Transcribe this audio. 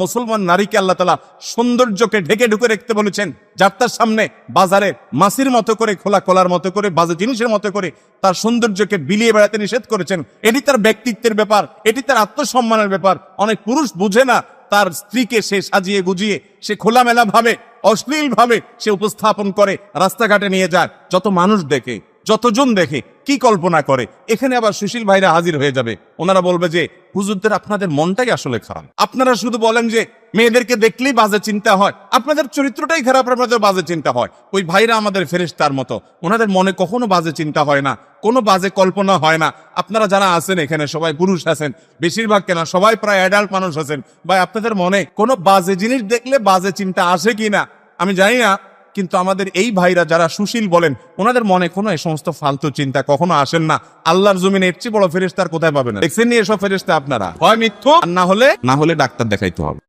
মুসলমান নারীকে আল্লাহ তাআলা সৌন্দর্যকে ঢেকে ঢুকে রাখতে বলেছেন, যার সামনে বাজারে মাছির মতো করে, খোলা কলার মতো করে, বাজে জিনিসের মতো করে তার সৌন্দর্যকে বিলিয়ে বেড়াতে নিষেধ করেছেন। এটি তার ব্যক্তিত্বের ব্যাপার, এটি তার আত্মসম্মানের ব্যাপার। অনেক পুরুষ বুঝে না, তার স্ত্রীকে সে সাজিয়ে গুজিয়ে সে খোলামেলা ভাবে, অশ্লীল ভাবে সে উপস্থাপন করে, রাস্তাঘাটে নিয়ে যায়, যত মানুষ দেখে, যতজন দেখে, কি কল্পনা করে। এখানে আবার সুশীল ভাইরা হাজির হয়ে যাবে, ওনারা বলবে যে হুজুরদের আপনাদের মনটাই আসলে খারাপ, আপনারা শুধু বলেন যে মেয়েদেরকে দেখলেই বাজে চিন্তা হয়, আপনাদের চরিত্রটাই খারাপ, আপনাদের বাজে চিন্তা হয়। ওই ভাইরা আমাদের ফেরেশতার মতো, ওনাদের মনে কখনো বাজে চিন্তা হয় না, কোনো বাজে কল্পনা হয় না। আপনারা যারা আছেন এখানে সবাই পুরুষ আছেন, বেশিরভাগ কেন সবাই প্রায় অ্যাডাল্ট মানুষ আছেন, ভাই আপনাদের মনে কোনো বাজে জিনিস দেখলে বাজে চিন্তা আসে কিনা আমি জানি না, কিন্তু আমাদের এই ভাইরা যারা সুশীল বলেন, ওনাদের মনে কোনো এই সমস্ত ফালতু চিন্তা কখনো আসেন না। আল্লাহর জমিনে এর চেয়ে বড় ফেরেশতা কোথায় পাবেন? দেখছেন নি এসব ফেরেশতা আপনারা? হয় মিথ্যু, আর না হলে ডাক্তার দেখাইতে হবে।